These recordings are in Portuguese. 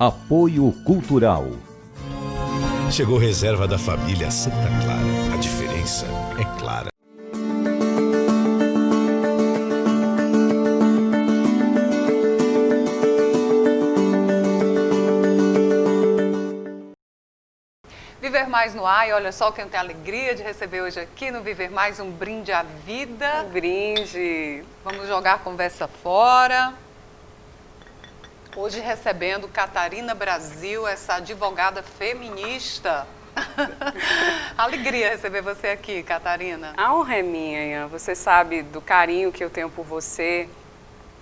Apoio Cultural. Chegou reserva da família Santa Clara. A diferença é clara. Viver Mais no ar, e olha só quem tem a alegria de receber hoje aqui no Viver Mais um brinde à vida. Um brinde. Vamos jogar a conversa fora. Hoje recebendo Catarina Brasil, essa advogada feminista. Alegria receber você aqui, Catarina. A honra é minha, Ian. Você sabe do carinho que eu tenho por você,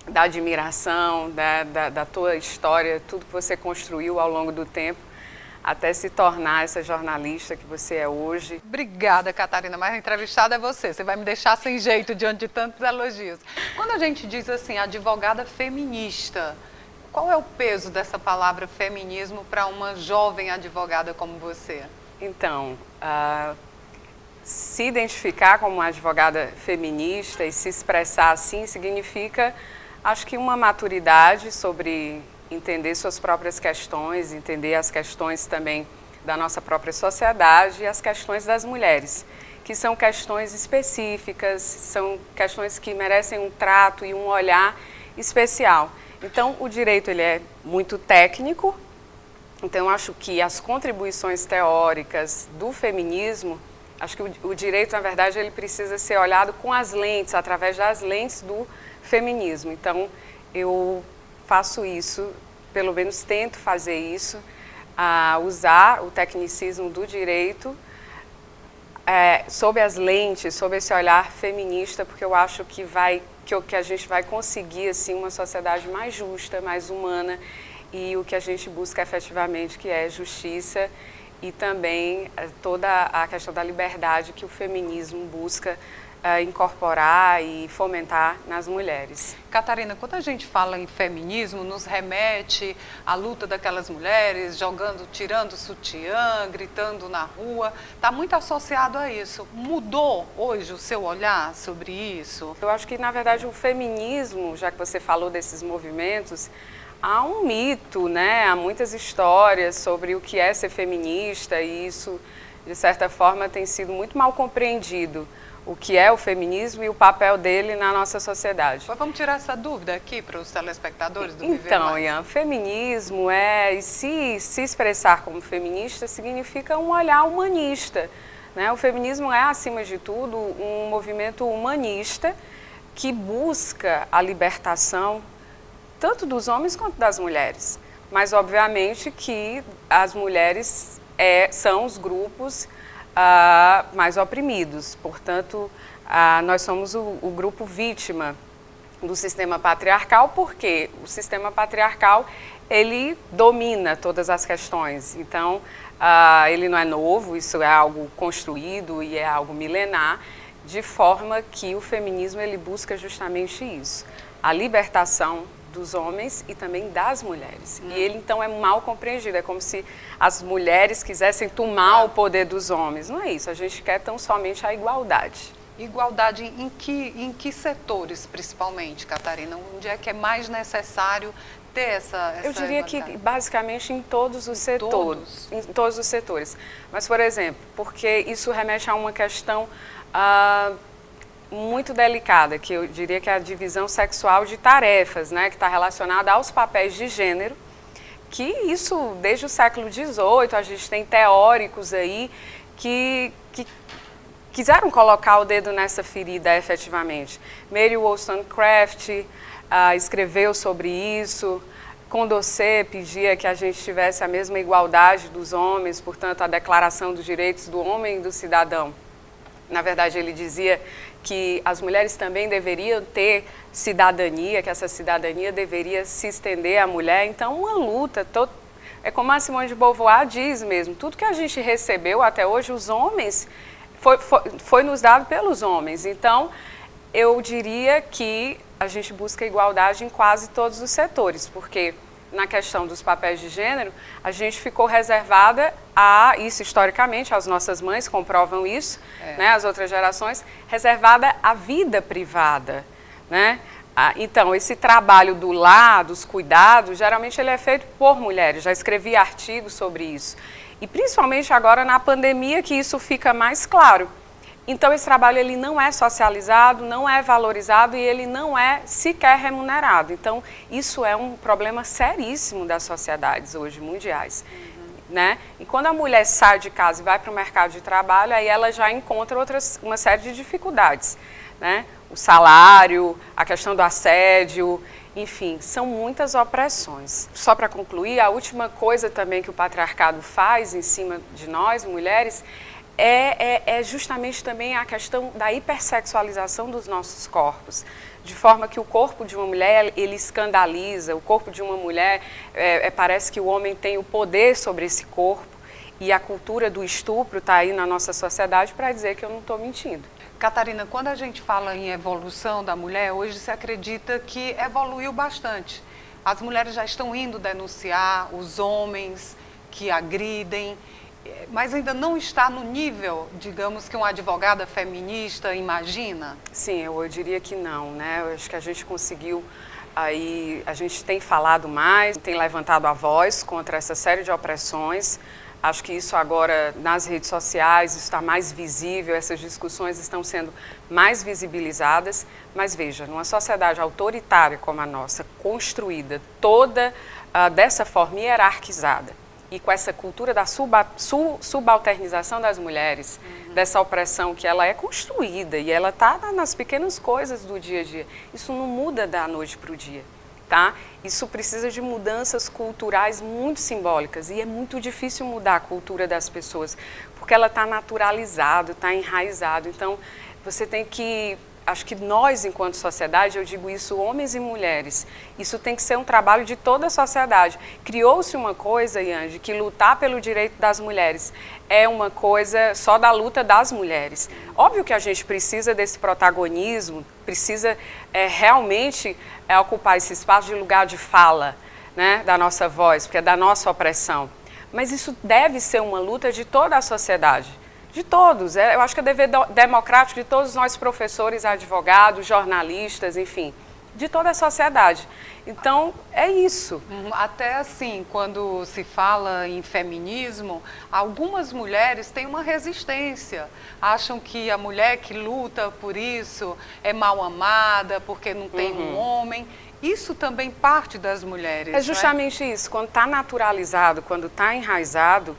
da admiração, da tua história, tudo que você construiu ao longo do tempo, até se tornar essa jornalista que você é hoje. Obrigada, Catarina, mas a entrevistada é você. Você vai me deixar sem jeito diante de tantos elogios. Quando a gente diz assim, advogada feminista, qual é o peso dessa palavra feminismo para uma jovem advogada como você? Então, se identificar como uma advogada feminista e se expressar assim significa, acho que uma maturidade sobre entender suas próprias questões, entender as questões também da nossa própria sociedade e as questões das mulheres, que são questões específicas, são questões que merecem um trato e um olhar especial. Então, o direito ele é muito técnico, então eu acho que as contribuições teóricas do feminismo, acho que o direito, na verdade, ele precisa ser olhado com as lentes, através das lentes do feminismo. Então, eu faço isso, pelo menos tento fazer isso, usar o tecnicismo do direito sob as lentes, sob esse olhar feminista, porque eu acho que a gente vai conseguir assim, uma sociedade mais justa, mais humana, e o que a gente busca efetivamente, que é justiça e também toda a questão da liberdade que o feminismo busca incorporar e fomentar nas mulheres. Catarina, quando a gente fala em feminismo, nos remete à luta daquelas mulheres tirando o sutiã, gritando na rua, está muito associado a isso. Mudou hoje o seu olhar sobre isso? Eu acho que, na verdade, o feminismo, já que você falou desses movimentos, há um mito, né? Há muitas histórias sobre o que é ser feminista e isso, de certa forma, tem sido muito mal compreendido. O que é o feminismo e o papel dele na nossa sociedade. Mas vamos tirar essa dúvida aqui para os telespectadores do Viver Então, Mais. Ian, feminismo se expressar como feminista significa um olhar humanista, né? O feminismo é, acima de tudo, um movimento humanista que busca a libertação tanto dos homens quanto das mulheres. Mas, obviamente, que as mulheres são os grupos mais oprimidos. Portanto, nós somos o grupo vítima do sistema patriarcal, porque o sistema patriarcal, ele domina todas as questões. Então, ele não é novo, isso é algo construído e é algo milenar, de forma que o feminismo ele busca justamente isso, a libertação dos homens e também das mulheres. E ele, então, é mal compreendido. É como se as mulheres quisessem tomar o poder dos homens. Não é isso. A gente quer tão somente a igualdade. Igualdade em que setores, principalmente, Catarina? Onde é que é mais necessário ter essa Eu diria que, basicamente, em todos os setores. Todos? Em todos os setores. Mas, por exemplo, porque isso remete a uma questão muito delicada, que eu diria que é a divisão sexual de tarefas, né, que está relacionada aos papéis de gênero, que isso, desde o século XVIII, a gente tem teóricos aí que quiseram colocar o dedo nessa ferida efetivamente. Mary Wollstonecraft escreveu sobre isso, Condorcet pedia que a gente tivesse a mesma igualdade dos homens, portanto, a Declaração dos Direitos do Homem e do Cidadão. Na verdade, ele dizia que as mulheres também deveriam ter cidadania, que essa cidadania deveria se estender à mulher. Então, uma luta, é como a Simone de Beauvoir diz mesmo, tudo que a gente recebeu até hoje, os homens, foi nos dado pelos homens. Então, eu diria que a gente busca igualdade em quase todos os setores, porque na questão dos papéis de gênero, a gente ficou reservada a isso historicamente, as nossas mães comprovam isso, né, as outras gerações, reservada à vida privada, né? Então, esse trabalho do lar, dos cuidados, geralmente ele é feito por mulheres. Já escrevi artigos sobre isso. E principalmente agora na pandemia que isso fica mais claro. Então, esse trabalho ele não é socializado, não é valorizado e ele não é sequer remunerado. Então, isso é um problema seríssimo das sociedades hoje mundiais. Né? E quando a mulher sai de casa e vai para o mercado de trabalho, aí ela já encontra uma série de dificuldades. Né? O salário, a questão do assédio, enfim, são muitas opressões. Só para concluir, a última coisa também que o patriarcado faz em cima de nós, mulheres, é justamente também a questão da hipersexualização dos nossos corpos. De forma que o corpo de uma mulher, ele escandaliza, o corpo de uma mulher, parece que o homem tem o poder sobre esse corpo. E a cultura do estupro está aí na nossa sociedade para dizer que eu não estou mentindo. Catarina, quando a gente fala em evolução da mulher, hoje se acredita que evoluiu bastante. As mulheres já estão indo denunciar os homens que agridem, mas ainda não está no nível, digamos, que uma advogada feminista imagina? Sim, eu diria que não, né? Eu acho que a gente conseguiu, aí a gente tem falado mais, tem levantado a voz contra essa série de opressões. Acho que isso agora nas redes sociais está mais visível, essas discussões estão sendo mais visibilizadas. Mas veja, numa sociedade autoritária como a nossa, construída toda dessa forma hierarquizada, e com essa cultura da subalternização das mulheres, dessa opressão que ela é construída e ela está nas pequenas coisas do dia a dia. Isso não muda da noite para o dia, tá? Isso precisa de mudanças culturais muito simbólicas e é muito difícil mudar a cultura das pessoas, porque ela está naturalizada, está enraizada. Então, você tem que... Acho que nós, enquanto sociedade, eu digo isso, homens e mulheres, isso tem que ser um trabalho de toda a sociedade. Criou-se uma coisa, Ian, que lutar pelo direito das mulheres é uma coisa só da luta das mulheres. Óbvio que a gente precisa desse protagonismo, precisa realmente ocupar esse espaço de lugar de fala, né, da nossa voz, porque é da nossa opressão. Mas isso deve ser uma luta de toda a sociedade. De todos, eu acho que é dever democrático de todos nós professores, advogados, jornalistas, enfim, de toda a sociedade. Então, é isso. Até assim, quando se fala em feminismo, algumas mulheres têm uma resistência. Acham que a mulher que luta por isso é mal amada, porque não tem um homem. Isso também parte das mulheres. É justamente isso, quando está naturalizado, quando está enraizado,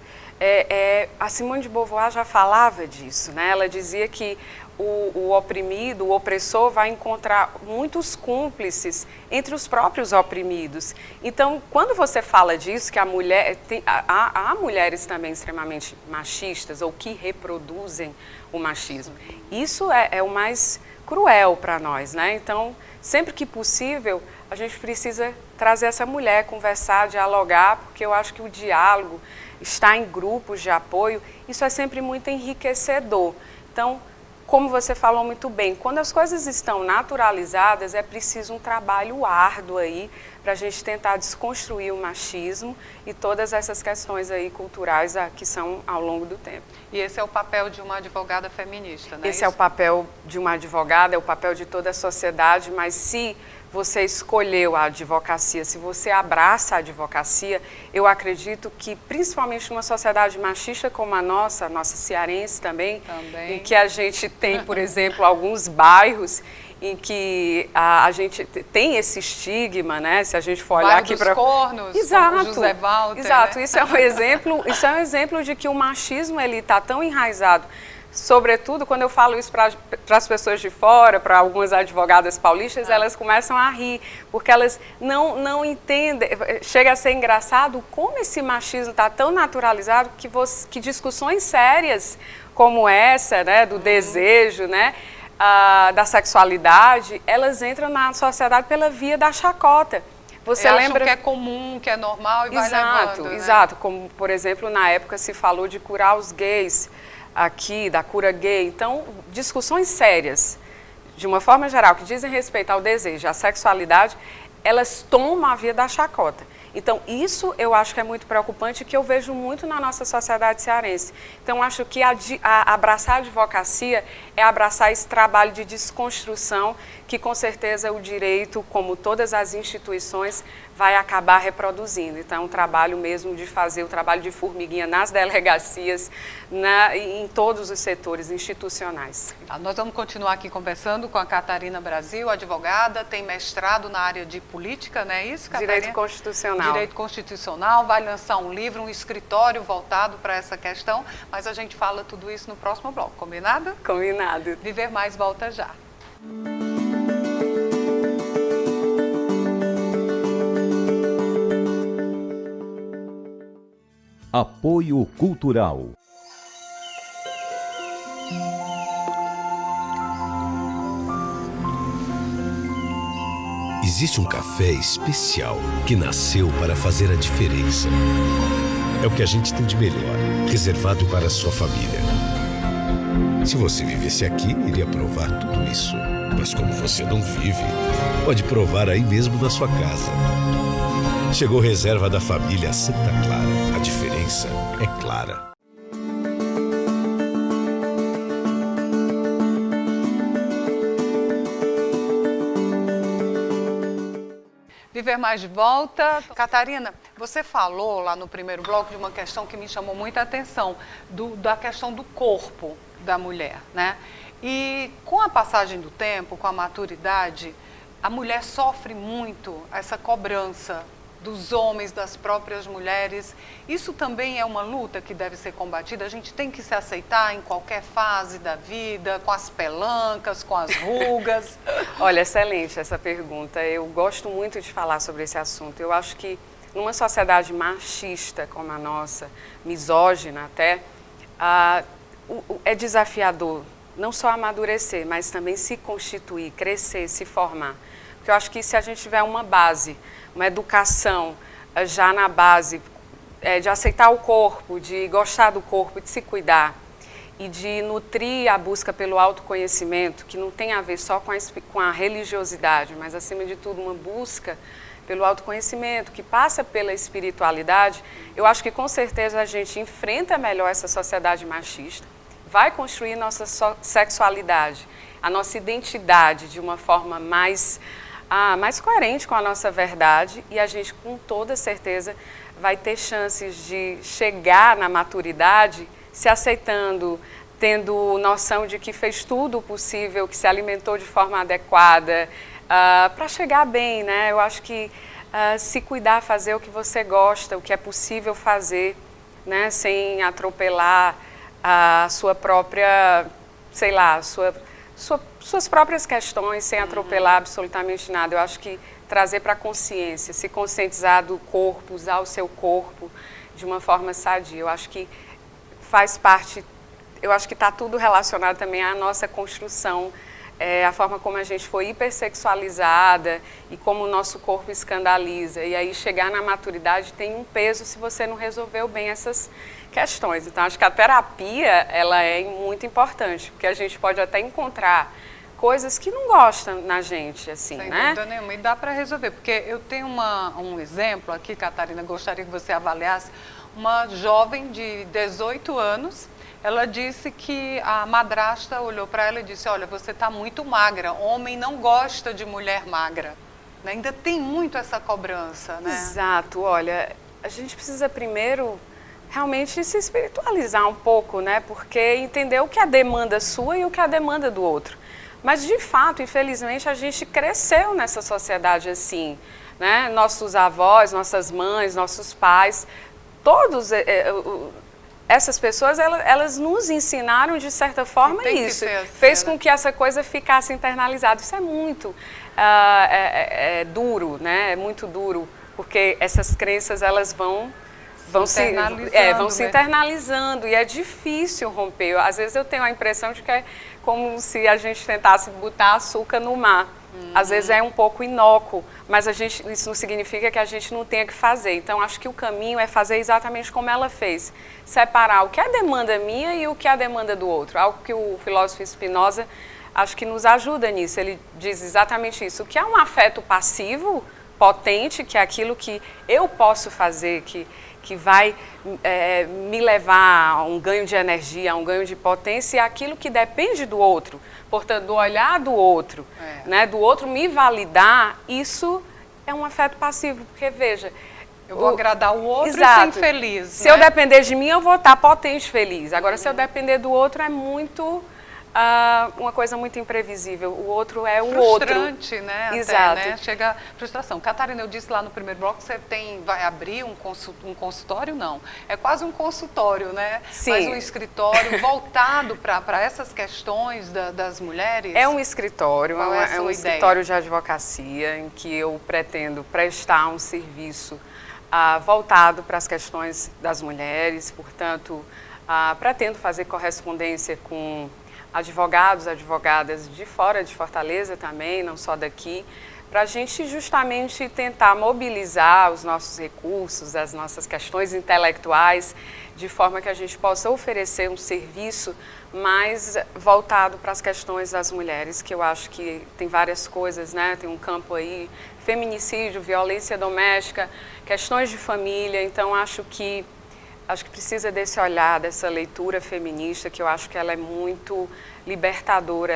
a Simone de Beauvoir já falava disso, né? Ela dizia que o oprimido, o opressor vai encontrar muitos cúmplices entre os próprios oprimidos. Então, quando você fala disso, que a mulher há mulheres também extremamente machistas ou que reproduzem o machismo, isso é o mais cruel para nós, né? Então, sempre que possível, a gente precisa trazer essa mulher, conversar, dialogar, porque eu acho que o diálogo, estar em grupos de apoio, isso é sempre muito enriquecedor. Então, como você falou muito bem, quando as coisas estão naturalizadas, é preciso um trabalho árduo aí para a gente tentar desconstruir o machismo e todas essas questões aí culturais que são ao longo do tempo. E esse é o papel de uma advogada feminista, né? Esse é o papel de uma advogada, é o papel de toda a sociedade, mas se você escolheu a advocacia, se você abraça a advocacia, eu acredito que, principalmente numa sociedade machista como a nossa cearense também, em que a gente tem, por exemplo, alguns bairros em que a gente tem esse estigma, né? Se a gente for olhar aqui para Cornos, exato, José Walter, exato. Né? Isso é um exemplo de que o machismo ele está tão enraizado. Sobretudo, quando eu falo isso para as pessoas de fora, para algumas advogadas paulistas, elas começam a rir, porque elas não entendem, chega a ser engraçado como esse machismo está tão naturalizado que discussões sérias como essa, né, do desejo, né, da sexualidade, elas entram na sociedade pela via da chacota. Você lembra que é comum, que é normal e vai levando, né? Exato, como, por exemplo, na época se falou de curar os gays, aqui, da cura gay. Então, discussões sérias, de uma forma geral, que dizem respeito ao desejo, à sexualidade, elas tomam a via da chacota. Então, isso eu acho que é muito preocupante e que eu vejo muito na nossa sociedade cearense. Então, acho que abraçar a advocacia é abraçar esse trabalho de desconstrução que, com certeza, o direito, como todas as instituições, vai acabar reproduzindo. Então, é um trabalho mesmo de fazer o trabalho de formiguinha nas delegacias, em todos os setores institucionais. Nós vamos continuar aqui conversando com a Catarina Brasil, advogada, tem mestrado na área de política, não é isso, Catarina? Direito constitucional. Direito constitucional, vai lançar um livro, um escritório voltado para essa questão, mas a gente fala tudo isso no próximo bloco, combinado? Combinado. Viver Mais volta já. Apoio Cultural. Existe um café especial que nasceu para fazer a diferença. É o que a gente tem de melhor, reservado para a sua família. Se você vivesse aqui, iria provar tudo isso. Mas como você não vive, pode provar aí mesmo na sua casa. Chegou reserva da família Santa Clara. A diferença é clara. Viver Mais de volta. Catarina, você falou lá no primeiro bloco de uma questão que me chamou muita atenção, da questão do corpo da mulher, né? E com a passagem do tempo, com a maturidade, a mulher sofre muito essa cobrança dos homens, das próprias mulheres. Isso também é uma luta que deve ser combatida. A gente tem que se aceitar em qualquer fase da vida, com as pelancas, com as rugas. Olha, excelente essa pergunta. Eu gosto muito de falar sobre esse assunto. Eu acho que numa sociedade machista como a nossa, misógina até, é desafiador não só amadurecer, mas também se constituir, crescer, se formar. Porque eu acho que se a gente tiver uma base, uma educação já na base de aceitar o corpo, de gostar do corpo, de se cuidar e de nutrir a busca pelo autoconhecimento, que não tem a ver só com a religiosidade, mas acima de tudo uma busca pelo autoconhecimento, que passa pela espiritualidade, eu acho que com certeza a gente enfrenta melhor essa sociedade machista, vai construir nossa sexualidade, a nossa identidade de uma forma mais coerente com a nossa verdade, e a gente com toda certeza vai ter chances de chegar na maturidade se aceitando, tendo noção de que fez tudo o possível, que se alimentou de forma adequada, para chegar bem, né? Eu acho que se cuidar, fazer o que você gosta, o que é possível fazer, né? Sem atropelar a sua própria, sei lá, suas próprias questões, sem atropelar absolutamente nada. Eu acho que trazer para a consciência, se conscientizar do corpo, usar o seu corpo de uma forma sadia, eu acho que faz parte, eu acho que está tudo relacionado também à nossa construção, a forma como a gente foi hipersexualizada e como o nosso corpo escandaliza. E aí chegar na maturidade tem um peso se você não resolveu bem essas questões. Então, acho que a terapia, ela é muito importante, porque a gente pode até encontrar coisas que não gostam na gente, assim, Sem né? dúvida nenhuma, e dá para resolver, porque eu tenho um exemplo aqui, Catarina, gostaria que você avaliasse, uma jovem de 18 anos, ela disse que a madrasta olhou para ela e disse, olha, você está muito magra, homem não gosta de mulher magra. Ainda tem muito essa cobrança, né? Exato, olha, a gente precisa primeiro realmente se espiritualizar um pouco, né? Porque entender o que é a demanda sua e o que é a demanda do outro. Mas, de fato, infelizmente, a gente cresceu nessa sociedade assim, né? Nossos avós, nossas mães, nossos pais, todos essas pessoas, elas nos ensinaram, de certa forma, isso. Assim, fez com que essa coisa ficasse internalizada. Isso é muito duro, né? É muito duro, porque essas crenças, elas vão se internalizando e é difícil romper. Às vezes eu tenho a impressão de que é como se a gente tentasse botar açúcar no mar. Às vezes é um pouco inócuo, mas isso não significa que a gente não tenha que fazer. Então, acho que o caminho é fazer exatamente como ela fez. Separar o que é demanda minha e o que é a demanda do outro. Algo que o filósofo Spinoza, acho que nos ajuda nisso. Ele diz exatamente isso. O que é um afeto passivo, potente, que é aquilo que eu posso fazer, que vai me levar a um ganho de energia, a um ganho de potência, e aquilo que depende do outro, portanto, do olhar do outro, né, do outro me validar, isso é um afeto passivo, porque veja... Eu vou agradar o outro Exato. e ser feliz. Se eu depender de mim, eu vou estar potente, feliz. Agora, se eu depender do outro, é muito... uma coisa muito imprevisível. O outro é o outro. Frustrante, né? Exato. Até, né? Chega a frustração. Catarina, eu disse lá no primeiro bloco que você vai abrir um consultório? Não. É quase um consultório, né? Sim. Mas um escritório voltado para essas questões das mulheres? É um escritório, Qual é a é sua um ideia? escritório de advocacia em que eu pretendo prestar um serviço voltado para as questões das mulheres, portanto, pretendo fazer correspondência com advogados, advogadas de fora de Fortaleza também, não só daqui, para a gente justamente tentar mobilizar os nossos recursos, as nossas questões intelectuais, de forma que a gente possa oferecer um serviço mais voltado para as questões das mulheres, que eu acho que tem várias coisas, né? Tem um campo aí, feminicídio, violência doméstica, questões de família, então acho que precisa desse olhar, dessa leitura feminista, que eu acho que ela é muito libertadora,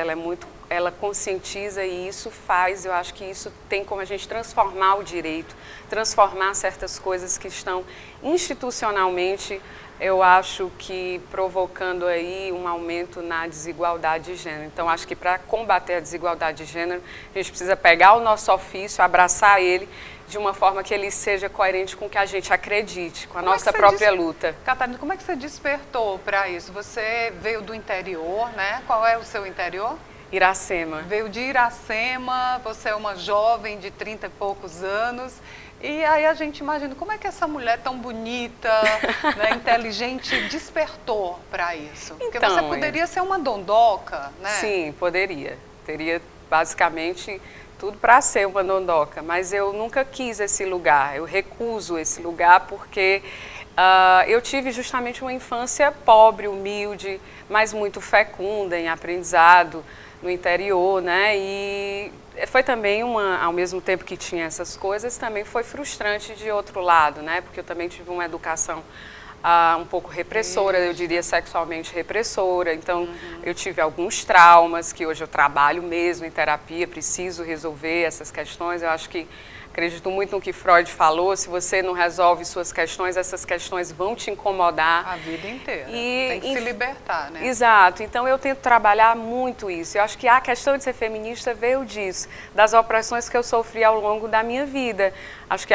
ela conscientiza e isso faz, eu acho que isso tem como a gente transformar o direito, transformar certas coisas que estão institucionalmente, eu acho que provocando aí um aumento na desigualdade de gênero. Então, acho que para combater a desigualdade de gênero, a gente precisa pegar o nosso ofício, abraçar ele, de uma forma que ele seja coerente com o que a gente acredite, com a nossa própria luta. Catarina, como é que você despertou para isso? Você veio do interior, né? Qual é o seu interior? Iracema. Veio de Iracema, você é uma jovem de 30 e poucos anos. E aí a gente imagina, como é que essa mulher tão bonita, né, inteligente, despertou para isso? Porque então, você poderia ser uma dondoca, né? Sim, poderia. Teria basicamente tudo para ser uma dondoca, mas eu nunca quis esse lugar, eu recuso esse lugar porque eu tive justamente uma infância pobre, humilde, mas muito fecunda em aprendizado no interior, né? E foi também ao mesmo tempo que tinha essas coisas, também foi frustrante de outro lado, né? Porque eu também tive uma educação um pouco repressora, eu diria sexualmente repressora, então eu tive alguns traumas que hoje eu trabalho mesmo em terapia, preciso resolver essas questões, eu acho que acredito muito no que Freud falou, se você não resolve suas questões, essas questões vão te incomodar. A vida inteira, tem que se libertar, né? Exato, então eu tento trabalhar muito isso, eu acho que a questão de ser feminista veio disso, das opressões que eu sofri ao longo da minha vida, acho que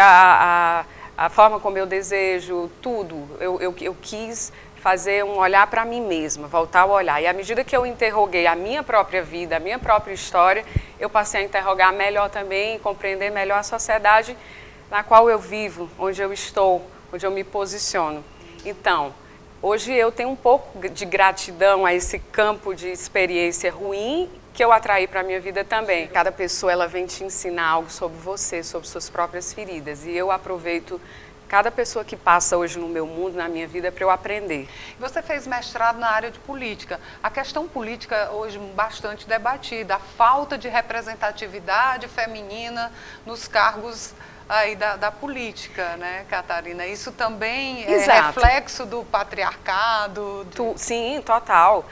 a forma como eu desejo, tudo, eu quis fazer um olhar para mim mesma, voltar ao olhar. E à medida que eu interroguei a minha própria vida, a minha própria história, eu passei a interrogar melhor também, compreender melhor a sociedade na qual eu vivo, onde eu estou, onde eu me posiciono. Então, hoje eu tenho um pouco de gratidão a esse campo de experiência ruim que eu atraí para a minha vida também. Cada pessoa ela vem te ensinar algo sobre você, sobre suas próprias feridas. E eu aproveito cada pessoa que passa hoje no meu mundo, na minha vida, para eu aprender. Você fez mestrado na área de política. A questão política hoje bastante debatida, a falta de representatividade feminina nos cargos aí da política, né, Catarina? Isso também é reflexo do patriarcado? Sim, total.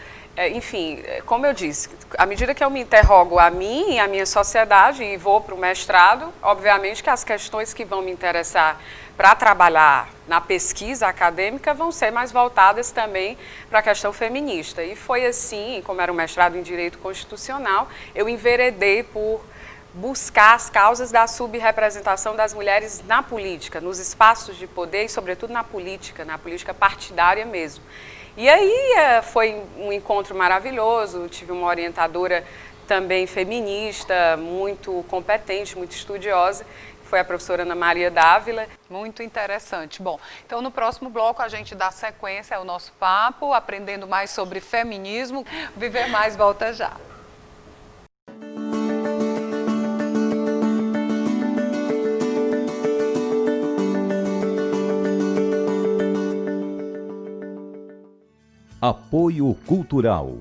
Enfim, como eu disse, à medida que eu me interrogo a mim e a minha sociedade e vou para o mestrado, obviamente que as questões que vão me interessar para trabalhar na pesquisa acadêmica vão ser mais voltadas também para a questão feminista. E foi assim, como era um mestrado em Direito Constitucional, eu enveredei por buscar as causas da subrepresentação das mulheres na política, nos espaços de poder e, sobretudo, na política partidária mesmo. E aí foi um encontro maravilhoso, tive uma orientadora também feminista, muito competente, muito estudiosa, foi a professora Ana Maria Dávila. Muito interessante. Bom, então no próximo bloco a gente dá sequência ao nosso papo, aprendendo mais sobre feminismo. Viver Mais volta já. Apoio Cultural.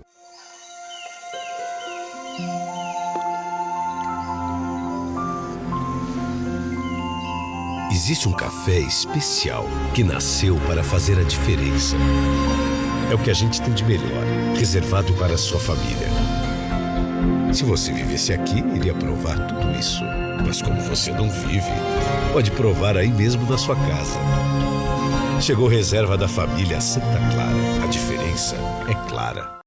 Existe um café especial que nasceu para fazer a diferença. É o que a gente tem de melhor, reservado para a sua família. Se você vivesse aqui, iria provar tudo isso. Mas como você não vive, pode provar aí mesmo na sua casa. Chegou reserva da família Santa Clara. A diferença é clara.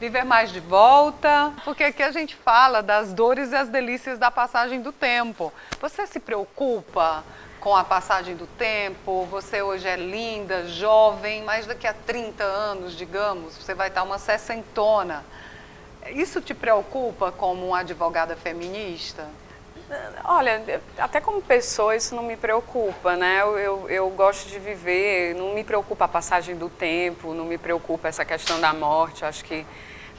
Viver mais de volta, porque aqui a gente fala das dores e as delícias da passagem do tempo. Você se preocupa com a passagem do tempo? Você hoje é linda, jovem, mas daqui a 30 anos, digamos, você vai estar uma sessentona. Isso te preocupa como uma advogada feminista? Olha, até como pessoa isso não me preocupa, né? Eu gosto de viver, não me preocupa a passagem do tempo, não me preocupa essa questão da morte. Acho que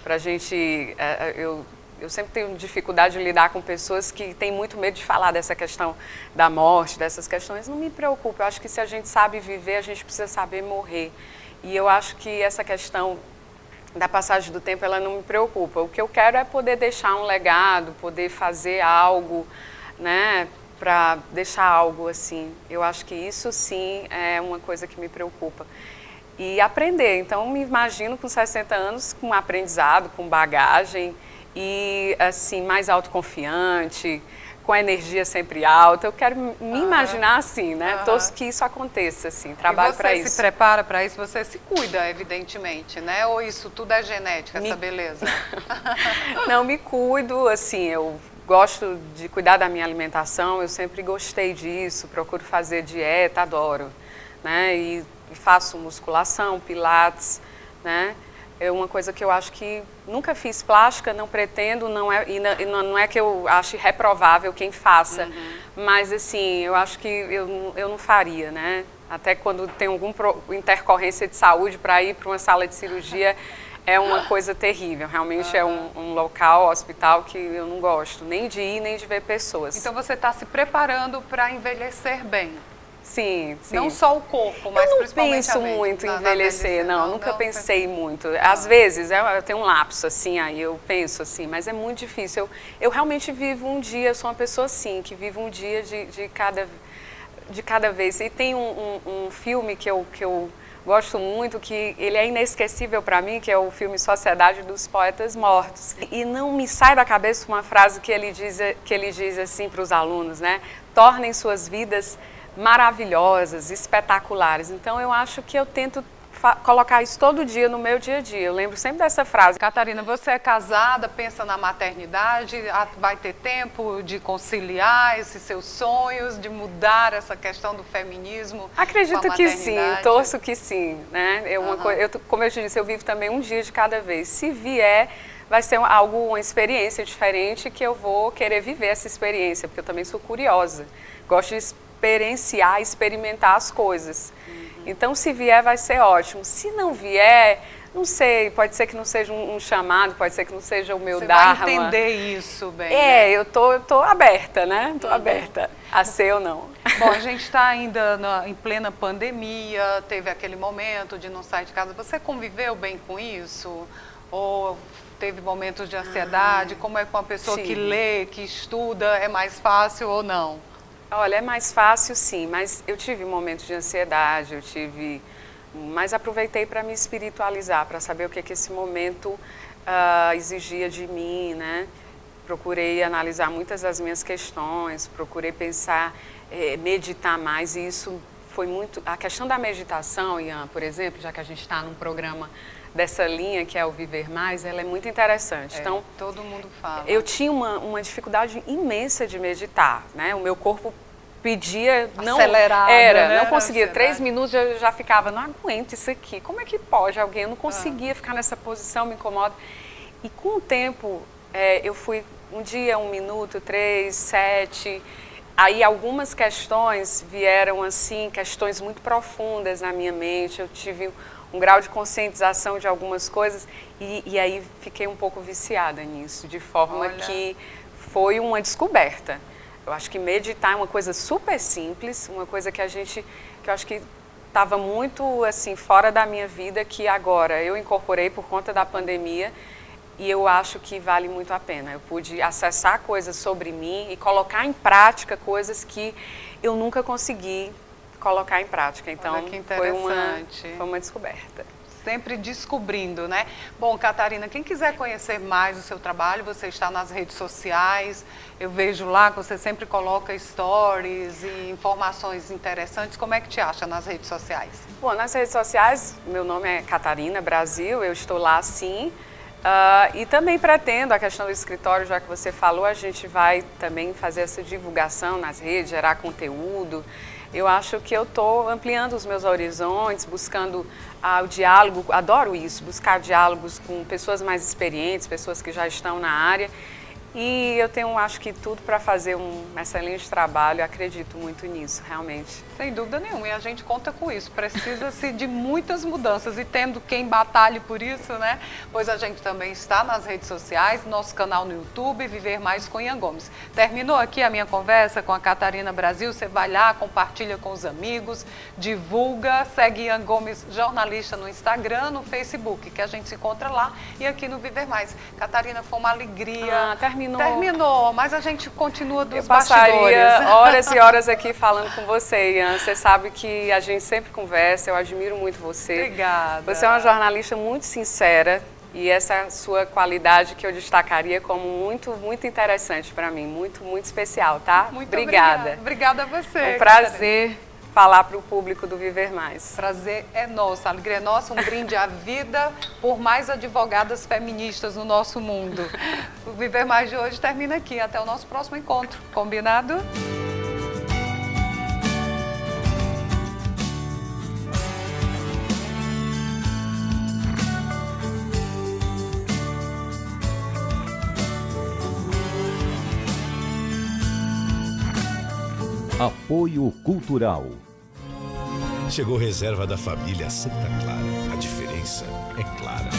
pra gente, eu sempre tenho dificuldade de lidar com pessoas que têm muito medo de falar dessa questão da morte, dessas questões. Não me preocupa, eu acho que se a gente sabe viver, a gente precisa saber morrer. E eu acho que essa questão da passagem do tempo, ela não me preocupa. O que eu quero é poder deixar um legado, poder fazer algo, né, para deixar algo assim. Eu acho que isso sim é uma coisa que me preocupa. E aprender, então me imagino com 60 anos com aprendizado, com bagagem e assim mais autoconfiante, com a energia sempre alta. Eu quero me imaginar assim, né? Torço que isso aconteça assim, trabalho para isso. Você se prepara para isso, você se cuida, evidentemente, né? Ou isso tudo é genética, essa beleza? Não, me cuido, assim, eu gosto de cuidar da minha alimentação, eu sempre gostei disso, procuro fazer dieta, adoro, né? E faço musculação, pilates, né? É uma coisa que eu acho que nunca fiz plástica, não pretendo, não é que eu ache reprovável quem faça, mas assim, eu acho que eu não faria, né? Até quando tem alguma intercorrência de saúde para ir para uma sala de cirurgia, é uma coisa terrível, realmente é um local, hospital que eu não gosto, nem de ir, nem de ver pessoas. Então você está se preparando para envelhecer bem? Sim, sim. Não só o corpo, mas principalmente eu não penso muito em envelhecer, não, nunca pensei muito. Às vezes, eu tenho um lapso, assim, aí eu penso assim, mas é muito difícil. Eu realmente vivo um dia, eu sou uma pessoa assim, que vive um dia de cada vez. E tem um filme que eu gosto muito, que ele é inesquecível para mim, que é o filme Sociedade dos Poetas Mortos. E não me sai da cabeça uma frase que ele diz assim para os alunos, né? Tornem suas vidas maravilhosas, espetaculares. Então eu acho que eu tento colocar isso todo dia no meu dia a dia. Eu lembro sempre dessa frase. Catarina, você é casada, pensa na maternidade, vai ter tempo de conciliar esses seus sonhos, de mudar essa questão do feminismo? Acredito que sim, torço que sim, né? Como eu te disse, eu vivo também um dia de cada vez. Se vier, vai ser uma experiência diferente que eu vou querer viver essa experiência, porque eu também sou curiosa. Gosto de experienciar, experimentar as coisas. Então, se vier, vai ser ótimo. Se não vier, não sei, pode ser que não seja um chamado, pode ser que não seja o meu dharma. Você vai entender isso bem, né? Eu tô aberta, né? Estou aberta a ser ou não. Bom, a gente está ainda em plena pandemia, teve aquele momento de não sair de casa. Você conviveu bem com isso? Ou teve momentos de ansiedade? Como é com uma pessoa que lê, que estuda, é mais fácil ou não? Olha, é mais fácil sim, mas eu tive momentos de ansiedade, mas aproveitei para me espiritualizar, para saber o que esse momento exigia de mim, né? Procurei analisar muitas das minhas questões, procurei pensar, meditar mais, e isso foi muito... A questão da meditação, Ian, por exemplo, já que a gente está num programa dessa linha que é o Viver Mais, ela é muito interessante. Então, todo mundo fala. Eu tinha uma dificuldade imensa de meditar, né? O meu corpo pedia, acelerado, não conseguia. 3 minutos eu já ficava, não aguento isso aqui. Como é que pode alguém? Eu não conseguia ficar nessa posição, me incomoda. E com o tempo, eu fui um dia, 1 minuto, 3, 7. Aí algumas questões vieram assim, questões muito profundas na minha mente. Eu tive um grau de conscientização de algumas coisas e aí fiquei um pouco viciada nisso, de forma que foi uma descoberta. Eu acho que meditar é uma coisa super simples, uma coisa que eu acho que estava muito assim fora da minha vida, que agora eu incorporei por conta da pandemia e eu acho que vale muito a pena. Eu pude acessar coisas sobre mim e colocar em prática coisas que eu nunca consegui colocar em prática. Então, olha que interessante. Foi uma descoberta. Sempre descobrindo, né? Bom, Catarina, quem quiser conhecer mais o seu trabalho, você está nas redes sociais, eu vejo lá que você sempre coloca stories e informações interessantes. Como é que te acha nas redes sociais? Bom, nas redes sociais, meu nome é Catarina Brasil, eu estou lá sim. E também pretendo, a questão do escritório, já que você falou, a gente vai também fazer essa divulgação nas redes, gerar conteúdo. Eu acho que eu estou ampliando os meus horizontes, buscando o diálogo, adoro isso, buscar diálogos com pessoas mais experientes, pessoas que já estão na área. E eu tenho, acho que, tudo para fazer um excelente trabalho, eu acredito muito nisso, realmente. Sem dúvida nenhuma, e a gente conta com isso. Precisa-se de muitas mudanças, e tendo quem batalhe por isso, né? Pois a gente também está nas redes sociais, nosso canal no YouTube, Viver Mais com Ian Gomes. Terminou aqui a minha conversa com a Catarina Brasil, você vai lá, compartilha com os amigos, divulga, segue Ian Gomes, jornalista, no Instagram, no Facebook, que a gente se encontra lá, e aqui no Viver Mais. Catarina, foi uma alegria. Terminou, mas a gente continua dos bastidores. Eu passaria horas e horas aqui falando com você, Ian. Você sabe que a gente sempre conversa, eu admiro muito você. Obrigada. Você é uma jornalista muito sincera e essa é a sua qualidade que eu destacaria como muito, muito interessante para mim, muito, muito especial, tá? Muito obrigada. Obrigada a você. É um prazer falar para o público do Viver Mais. Prazer é nosso, a alegria é nossa, um brinde à vida por mais advogadas feministas no nosso mundo. O Viver Mais de hoje termina aqui, até o nosso próximo encontro, combinado? Apoio Cultural. Chegou reserva da família Santa Clara. A diferença é clara.